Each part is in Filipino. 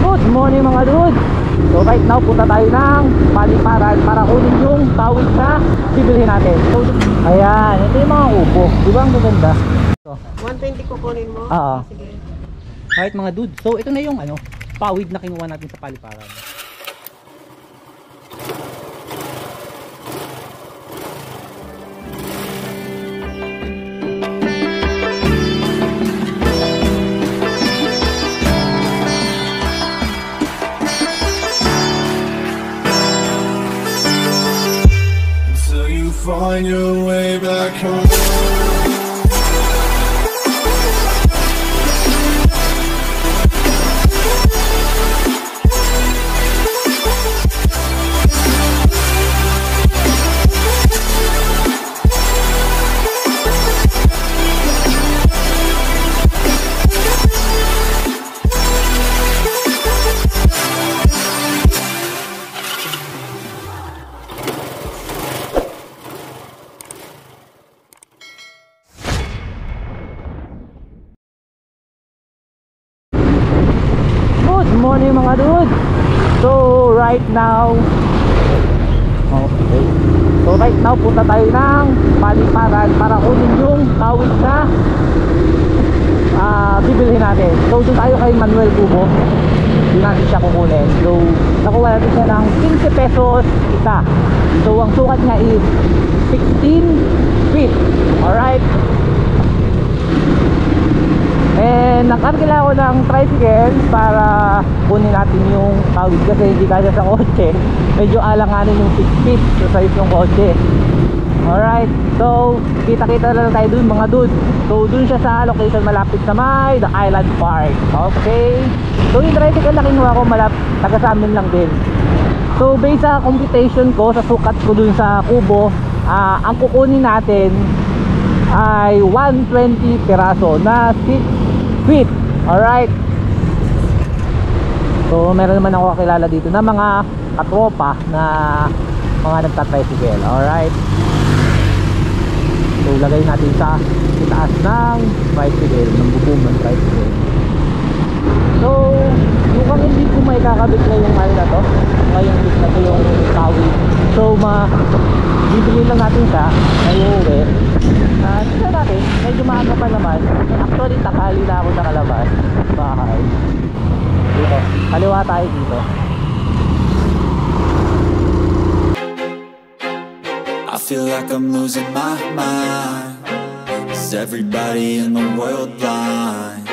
Good morning mga dude. So right now punta tayo ng Paliparan para kunin yung tawid na bibilhin natin. So ayan, ito yung mga upo. Di ba ang gaganda? So, 120 kukunin mo? Oo. Sige. Alright mga dude, so ito na yung pawid na kinuha natin sa Paliparan. Find your way back home. Good morning mga dude. So right now punta tayo ng Paliparan para kunin yung tawid na bibilhin natin. So doon tayo kay Manuel Cubo, doon natin siya kukunin. So nakuha natin siya ng 15 pesos isa. So ang sukat niya is 16 feet. Alright. And nakakila ko ng tricycle para kunin natin yung tawid kasi hindi kaya sa kotse. Medyo alanganin yung 6 feet sa size ng kotse. Alright, so kita-kita lang tayo dun mga dude. So dun siya sa location malapit sa may The Island Park. Okay, so yung tricycle na kinuha ko taga sa amin lang din. So based sa computation ko, sa sukat ko dun sa kubo, ang kukunin natin ay 120 piraso na 6 feet. Alright. So meron naman ako kakilala dito na mga katropa na mga nagtatricycle. Alright. So lagay natin sa itaas ng tricycle, ng bubong ng tricycle. So mukhang hindi ko may kakabit na yung na to. Ngayong bit na to yung tawid. So bibili lang natin siya ngayong uwi. Tignan natin, medyo maaga pa naman. Actually takali na ako nakalabas bahay. Dito, kaliwa tayo dito. I feel like I'm losing my mind. Is everybody in the world blind?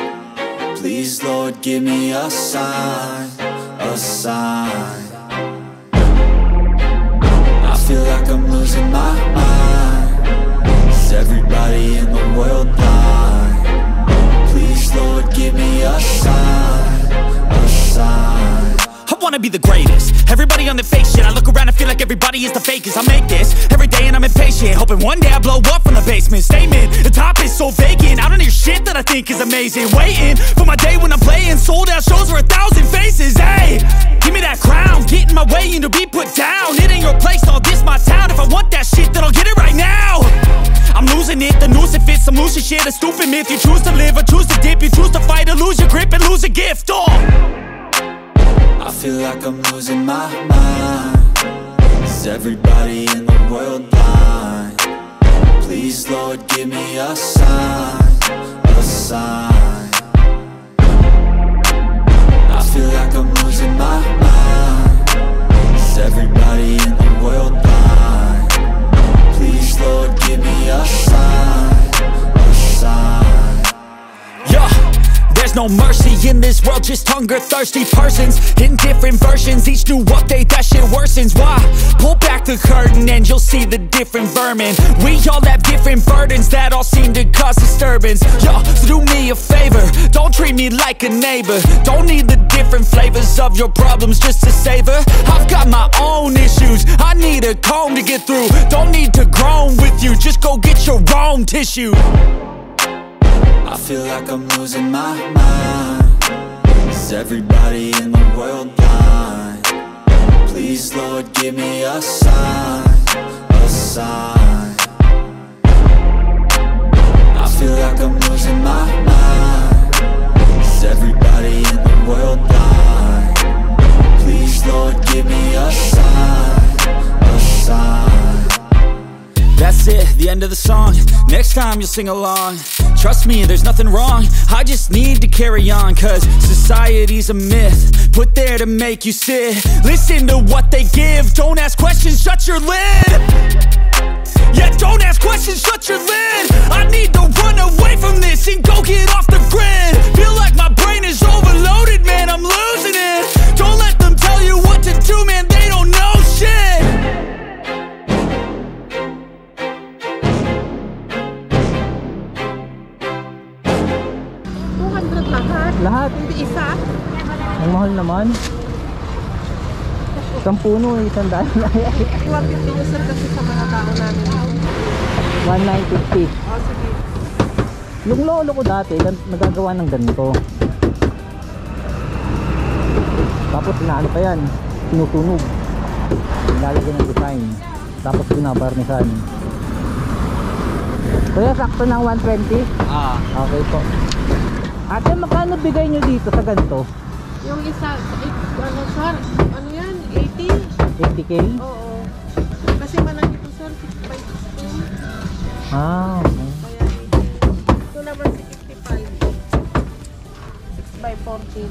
Please Lord give me a sign, a sign. I feel like I'm losing my mind. Is everybody in the world blind? Please Lord give me a sign, a sign. I wanna be the greatest. Everybody on the fake shit. I look around and feel like everybody is the fakest. I make this every day and I'm impatient, hoping one day I blow up from the basement. Statement, the top is so vacant. I don't hear shit that I think is amazing. Waiting for my day when I'm playing sold out shows for 1,000 faces. Hey, give me that crown, get in my way and to be put down. It ain't your place, all this my town. If I want that shit, then I'll get it right now. I'm losing it, the noose it fits. I'm losing shit, a stupid myth. You choose to live or choose to dip. You choose to fight or lose your grip and lose a gift. Oh, I feel like I'm losing my mind. Is everybody in the world blind? Please Lord give me a sign, a sign. I feel like I'm losing my mind. Is everybody in the world blind? Please Lord give me a sign, a sign. yeah. There's no mercy in this world, just hunger-thirsty persons in different versions. Each new update, that shit worsens. Why? Pull back the curtain and you'll see the different vermin. We all have different burdens that all seem to cause disturbance. Yo, so do me a favor, don't treat me like a neighbor. Don't need the different flavors of your problems just to savor. I've got my own issues, I need a comb to get through. Don't need to groan with you, just go get your own tissue. I feel like I'm losing my mind. Is everybody in the world blind? Please Lord give me a sign, a sign. I feel like I'm losing my mind. Is everybody in the world blind? it, the end of the song. Next time you'll sing along. Trust me, there's nothing wrong. I just need to carry on, cause society's a myth put there to make you sit. Listen to what they give. Don't ask questions, shut your lid. Yeah, don't ask questions, shut your lid. I need to run away from this and go get off the grid. Feel like my brain is overloaded, man, I'm losing it. Don't let them tell you what to do, man, they don't know shit. 200 lahat. Lahat. Hindi isa. Ang mahal naman. Isang puno, isang daan na yan. Iwag na tinusal kasi sa mga tao namin. 1,950. O, sige. Yung lolo ko dati, nagagawa ng ganito. Tapos inaano pa yan, tinutunog. Nilalagyan ng design. Tapos binabarnisan. Kaya sakto ng 120? Okay po. Ate, magkano bigay nyo dito sa ganito? Yung isa, ano sir, ano yan, 80? 80k? Oo. Kasi manang ito sir, 6 by 16. Ah, okay. Kaya ito naman si 55. 6 by 14.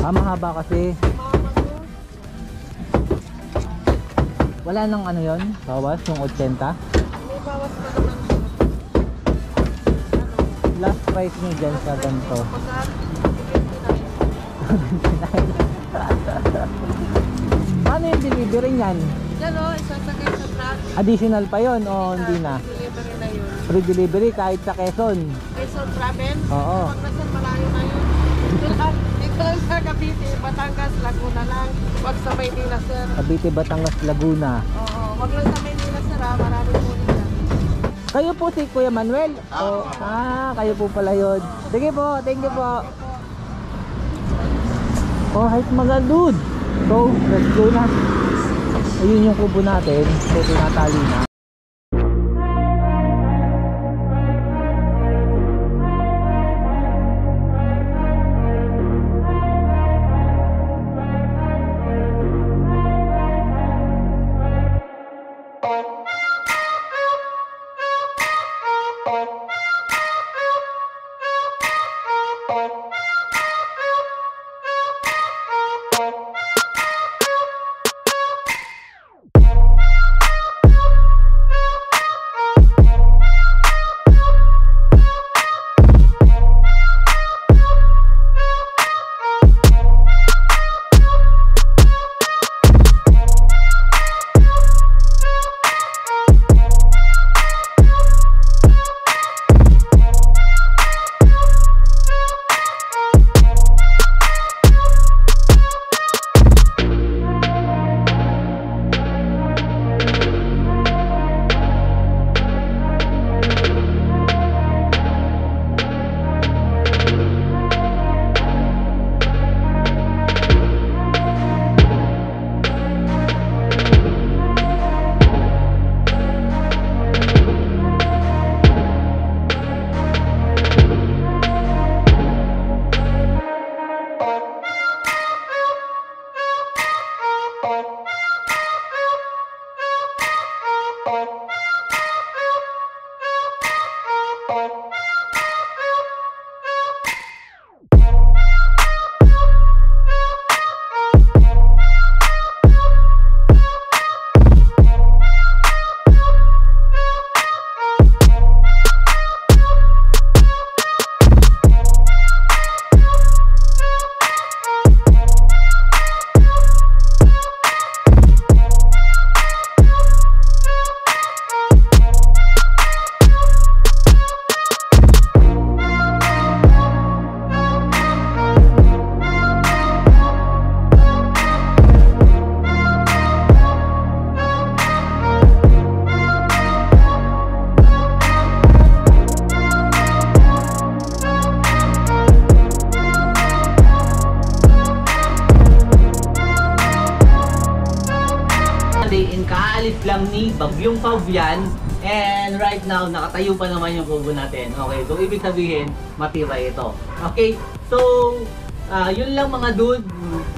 Ah, mahaba kasi. Mama ko, Wala nang ano yon, bawas yung 80. may bawas pa naman sir. Last price nyo dyan sa ganito. Pagkat, 59. Paano yung delivery niyan? Yan o, isasakay sa truck. Additional pa yon o hindi na? Delivery na yun. Free delivery kahit sa Quezon. Quezon Province? Oo. Pag nasa malayo na yun. Dito lang sa Cavite, Batangas, Laguna lang. Wag sa Maynila, sir. Cavite, Batangas, Laguna. Oo, wag lang sa Maynila, sir, ha. Maraming huli dyan. Kayo po si Kuya Manuel? Kayo po pala yun. Sige po, thank you po. Alright mga dude. So, let's go na. Ayun yung kubo natin. So, tinatali na. Kaalis lang ni Bagyong Fabian, and right now nakatayo pa naman yung kubo natin. Okay, so ibig sabihin matibay ito. Okay, so yun lang mga dude.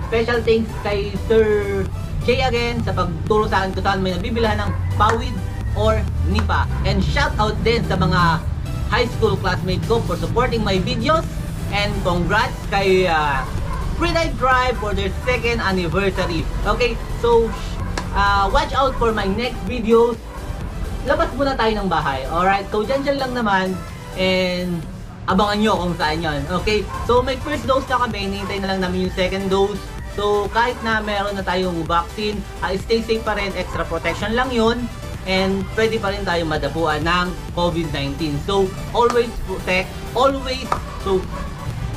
Special thanks kay Sir Jay again sa pagturo sa akin kung saan may nabibilhan ng pawid or NIPA. And shout out din sa mga high school classmates ko for supporting my videos. And congrats kay Free Night Drive for their 2nd anniversary. Okay, so watch out for my next videos. Labas muna tayo ng bahay. Alright, so dyan lang naman. And abangan nyo kung saan yan. Okay, so may first dose na kami. Hinihintay na lang namin yung second dose. So kahit na meron na tayong vaccine, stay safe pa rin. Extra protection lang yun. And pwede pa rin tayo madapuan ng COVID-19. So always protect. Always,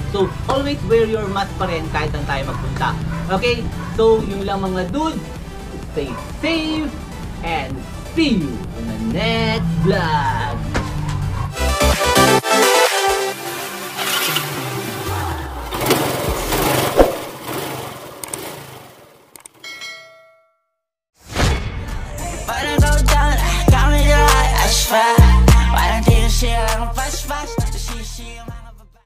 So always wear your mask pa rin kahit saan tayo magpunta. Okay? So yung lang mga dudes, stay safe and see you in the next vlog. When I go down, got me the light, I swear.